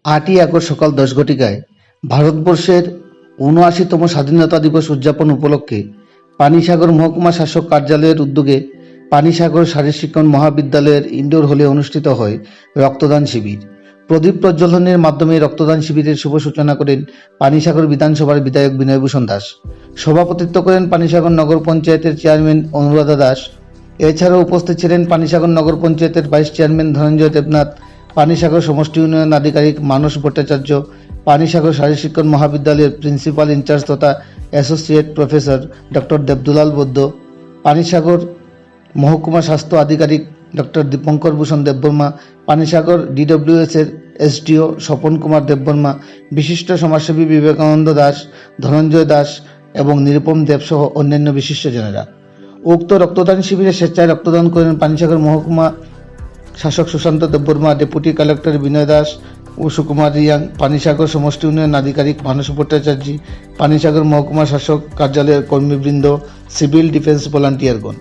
8ই August সকাল 10 ঘটিকায় ভারতবর্ষের ৭৯তম স্বাধীনতা দিবস উদযাপন উপলক্ষে পানিসাগর মহকুমা শাসক কার্যালয়ের উদ্যোগে পানিসাগর শারীরশিক্ষণ মহাবিদ্যালয়ের ইনডোর হলে অনুষ্ঠিত হয় রক্তদান শিবির। প্রদীপ প্রজ্বলনের মাধ্যমে রক্তদান শিবিরের শুভ সূচনা করেন পানিসাগর বিধানসভার বিধায়ক বিনয়ভূষণ দাস। সভাপতিত্ব করেন পানিসাগর নগর পঞ্চায়েতের চেয়ারম্যান অনুরাধা দাস। এছাড়াও উপস্থিত ছিলেন পানিসাগর নগর পঞ্চায়েতের ভাইস চেয়ারম্যান ধনঞ্জয় দেবনাথ, পানিসাগর সমষ্টি উন্নয়ন আধিকারিক মানস ভট্টাচার্য, পানিসাগর শারীরশিক্ষণ মহাবিদ্যালয়ের প্রিন্সিপাল ইনচার্জ তথা অ্যাসোসিয়েট প্রফেসর ডক্টর দেবদুলাল বৈদ্য, পানিসাগর মহকুমা স্বাস্থ্য আধিকারিক ডক্টর দীপঙ্কর ভূষণ দেববর্মা, পানিসাগর ডিডব্লিউএস এর এসডিও স্বপন কুমার দেববর্মা, বিশিষ্ট সমাজসেবী বিবেকানন্দ দাস, ধনঞ্জয় দাস এবং নিরুপম দেবসহ অন্যান্য বিশিষ্টজনেরা। উক্ত রক্তদান শিবিরে স্বেচ্ছায় রক্তদান করেন পানিসাগর মহকুমা শাসক সুশান্ত দেববর্মা, ডেপুটি কালেক্টর বিনয় দাস ও সুকুমার রিয়াং, পানিসাগর সমষ্টি উন্নয়ন আধিকারিক মানস ভট্টাচার্য, পানিসাগর মহকুমা শাসক কার্যালয়ের কর্মীবৃন্দ, সিভিল ডিফেন্স ভলান্টিয়ারগণ।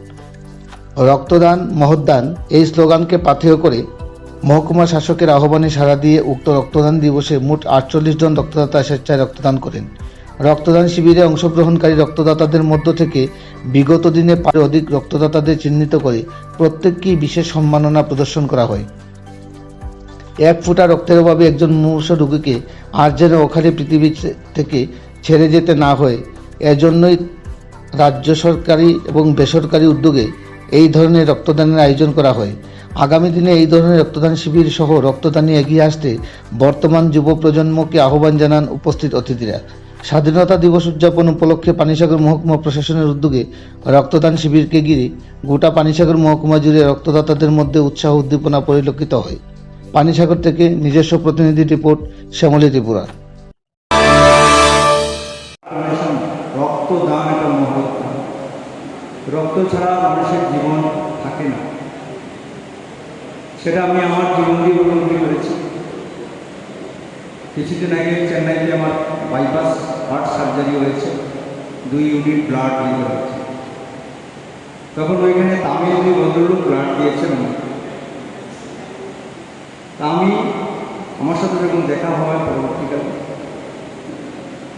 রক্তদান মহৎদান এই স্লোগানকে পাথেয় করে মহকুমা শাসকের আহ্বানে সাড়া দিয়ে উক্ত রক্তদান দিবসে মোট 48 জন রক্তদাতা স্বেচ্ছায় রক্তদান করেন। রক্তদান শিবিরে অংশগ্রহণকারী রক্তদাতাদের মধ্য থেকে বিগত দিনে অধিক রক্তদাতাদের চিহ্নিত করে প্রত্যেককেই বিশেষ সম্মাননা প্রদর্শন করা হয়। এক ফোঁটা রক্তের অভাবে একজন মুমূর্ষ রোগীকে আর যেন ওখানে পৃথিবী থেকে ছেড়ে যেতে না হয়, এজন্যই রাজ্য সরকারি এবং বেসরকারি উদ্যোগে এই ধরনের রক্তদানের আয়োজন করা হয়। আগামী দিনে এই ধরনের রক্তদান শিবির সহ রক্তদানে এগিয়ে আসতে বর্তমান যুব প্রজন্মকে আহ্বান জানান উপস্থিত অতিথিরা। স্বাধীনতা দিবস উদযাপন উপলক্ষে পানিসাগর মহকুমা প্রশাসনের উদ্যোগে রক্তদান শিবিরকে ঘিরে গোটা পানিসাগর মহকুমা জুড়ে রক্তদাতাদের মধ্যে উৎসাহ উদ্দীপনা পরিলক্ষিত হয়। পানিসাগর থেকে নিজস্ব প্রতিনিধি রিপোর্ট, শ্যামলী ত্রিপুরা। রক্তদান একটা মহৎ দান। রক্ত ছাড়া মানুষের জীবন থাকে না, সেটা আমি আমার জীবন দিয়ে উপলব্ধি করেছি। কিছুদিন আগে চেন্নাইতে আমার বাইপাস হার্ট সার্জারি হয়েছে, 2 ইউনিট ব্লাড দিতে হয়েছে। তখন ওইখানে তামিল 2 ভদ্রলোক ব্লাড দিয়েছেন। তা আমার সাথে যখন দেখা হয় পরবর্তীকালে,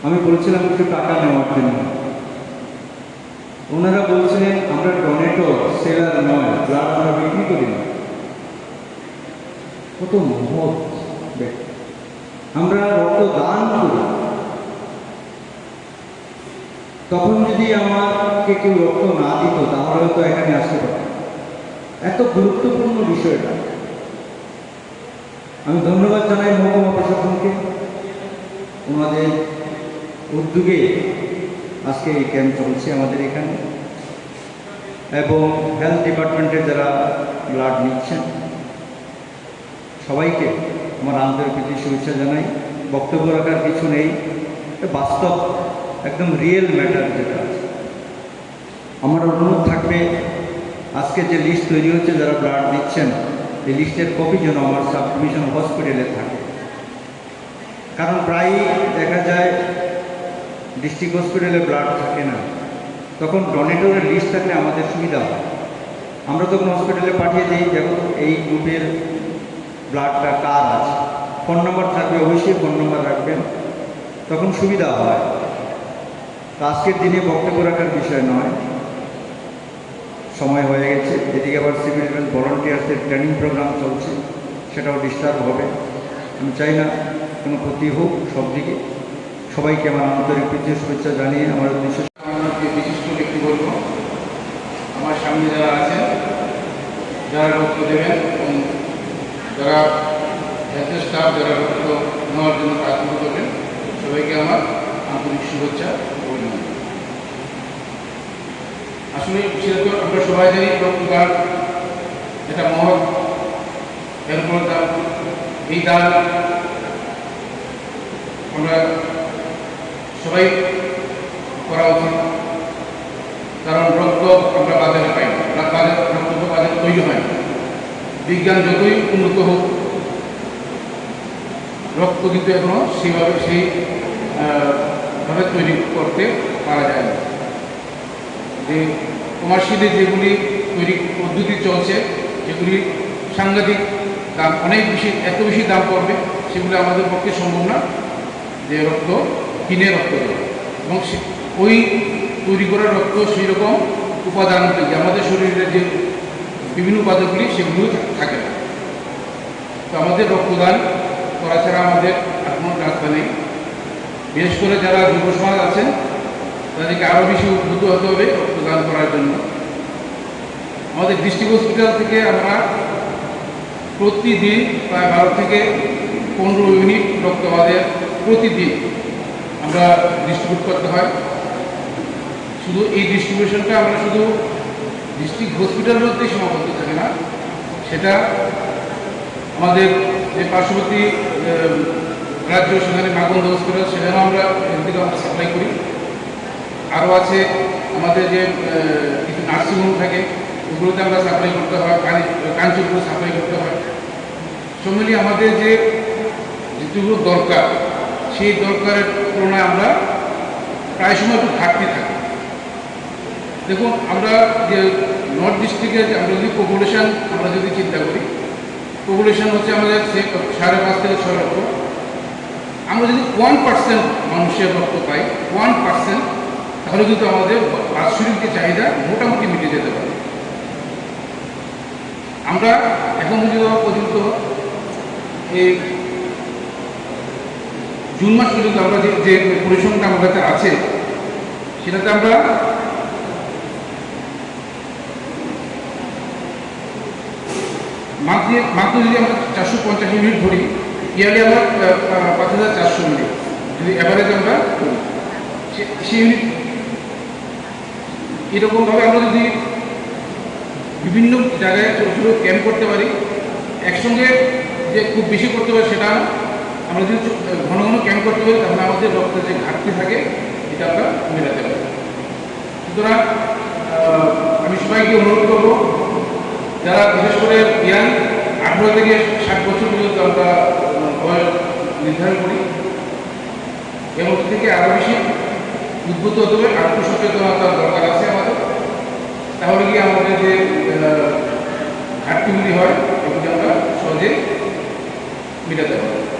আমি বলছিলাম একটু টাকা নেওয়ার জন্য। ওনারা বলছিলেন আমরা ডোনেটর, সেলার নয়, ব্লাড আমরা বিক্রি করি না। কত মহৎ ব্যক্তি! আমরা রক্তদান করি। তখন যদি আমাকে কেউ রক্ত না দিত তাহলে হয়তো এখানে আসতে পারতাম। এত গুরুত্বপূর্ণ বিষয়টা। আমি ধন্যবাদ জানাই মহকুমা প্রশাসনকে, ওনাদের উদ্যোগে আজকে এই ক্যাম্প চলছে আমাদের এখানে, এবং হেলথ ডিপার্টমেন্টের যারা ব্লাড নিচ্ছেন সবাইকে আমার আন্তরিক শুভেচ্ছা জানাই। বক্তব্য রাখার কিছু নেই, বাস্তব একদম রিয়েল ম্যাটার যেটা আছে। আমার অনুরোধ থাকবে, আজকে যে লিস্ট তৈরি হচ্ছে যারা ব্লাড দিচ্ছেন, এই লিস্টের কপি যেন আমার সাব ডিভিশন হসপিটালে থাকে। কারণ প্রায়ই দেখা যায় ডিস্ট্রিক্ট হসপিটালে ব্লাড থাকে না, তখন ডোনেটরের লিস্ট থাকলে আমাদের সুবিধা হয়। আমরা তখন হসপিটালে পাঠিয়ে দিই, দেখো এই গ্রুপের ব্লাডটা কার আছে, ফোন নাম্বার থাকবে, অবশ্যই ফোন নাম্বার রাখবেন, তখন সুবিধা হয়। আজকের দিনে বক্তব্য রাখার বিষয় নয়, সময় হয়ে গেছে। এদিকে আবার সিভিল ডিফেন্স ভলান্টিয়ার্সের ট্রেনিং প্রোগ্রাম চলছে, সেটাও ডিস্টার্ব হবে। আমি চাই না কোনো ক্ষতি হোক সব দিকে। সবাইকে আমার আন্তরিক প্রীতীয় শুভেচ্ছা জানিয়ে আমার উদ্দেশ্য বিশিষ্ট ব্যক্তি বলব, আমার সামনে যারা আছেন, যারা রক্ত দেবেন এবং যারা হেলথ স্টাফ যারা রক্ত নেওয়ার জন্য প্রার্থনা করবেন, সবাইকে আমার আন্তরিক শুভেচ্ছা অভিনন্দন। আসলে বিশেষ করে আমরা সবাই জানি রক্তদান এটা মহৎ এরপর দান। এই দান আমরা সবাই করা উচিত, কারণ রক্ত আমরা বাজারে পাই না, রক্ত তো বাজারে তৈরি হয় না। বিজ্ঞান যতই উন্নত হোক, রক্ত কিন্তু এখনো সেইভাবে তৈরি করতে পারা যায় না। যে কমার্শিয়ালি যেগুলি তৈরি পদ্ধতি চলছে, যেগুলি সাংঘাতিক দাম, অনেক বেশি, এত বেশি দাম পড়বে, সেগুলো আমাদের পক্ষে সম্ভব না যে রক্ত কিনে রক্ত দেওয়া, এবং ওই তৈরি করা রক্ত সেই রকম উপাদান যে আমাদের শরীরের যে বিভিন্ন উপাদানগুলি সেগুলো থাকে না। তো আমাদের রক্তদান করা ছাড়া আমাদের আর কোনো রাস্তা নেই। বিশেষ করে যারা যুব সমাজ আছেন তাদেরকে আরও বেশি উদ্বুদ্ধ হতে হবে রক্তদান করার জন্য। আমাদের ডিস্ট্রিক্ট হসপিটাল থেকে আমরা প্রতিদিন প্রায় 12 থেকে 15 ইউনিট রক্ত আমাদের প্রতিদিন আমরা ডিস্ট্রিবিউট করতে হয়। শুধু এই ডিস্ট্রিবিউশনটা আমরা শুধু ডিস্ট্রিক্ট হসপিটাল মধ্যেই সীমাবদ্ধ থাকে না, সেটা আমাদের যে পার্শ্ববর্তী রাজ্য সেখানে মাগন্ধ হসপিটাল সেখানেও আমরা এখান থেকে আমরা সাপ্লাই করি। আরও আছে আমাদের যে কিছু নার্সিংহোম থাকে ওগুলোতে আমরা সাপ্লাই করতে হয়, কাঞ্চনপুর সাপ্লাই করতে হয়। সব মিলিয়ে আমাদের যে যেগুলো দরকার সেই দরকারের তুলনায় আমরা প্রায় সময় একটু ঘাটতি থাকি। দেখুন, আমরা যে নর্থ ডিস্ট্রিক্টের আমরা যদি পপুলেশন আমরা যদি চিন্তা করি, পপুলেশন হচ্ছে আমাদের 5.5 থেকে 6 লক্ষ। আমরা যদি 1% মানুষের রক্ত পাই, 1%, তাহলে কিন্তু আমাদের বাৎসরিক যে চাহিদা মোটামুটি মিটে যেতে পারে। আমরা এখন পর্যন্ত এই জুন মাস পর্যন্ত আমরা যে পরিশ্রমটা আমার কাছে আছে সেটাতে আমরা মাত্র যদি আমরা 450 ইউনিট ধরি, ইয়ারলি আমরা 5400 ইউনিট যদি অ্যাভারেজ আমরা করি, সেই ইউনিট এরকমভাবে আমরা যদি বিভিন্ন জায়গায় ছোটো ছোটো ক্যাম্প করতে পারি, একসঙ্গে যে খুব বেশি করতে পারি সেটা আমরা যদি ঘন ঘন ক্যাম্প করতে পারি, তাহলে আমাদের রক্তের যে ঘাটতি থাকে এটা আমরা মেটাতে পারি। সুতরাং আমি সবাইকে অনুরোধ করবো, যারা বিশেষ করে ইয়াং 18 থেকে 60 বছর পর্যন্ত আমরা বয়স নির্ধারণ করি, এবং থেকে আরও বেশি উদ্বুদ্ধ হতে হবে, আত্মসচেতনতার দরকার আছে আমাদের। তাহলে কি আমাদের যে ঘাটতিগুলি হয় এগুলি আমরা সহজে মেটাতে পারব।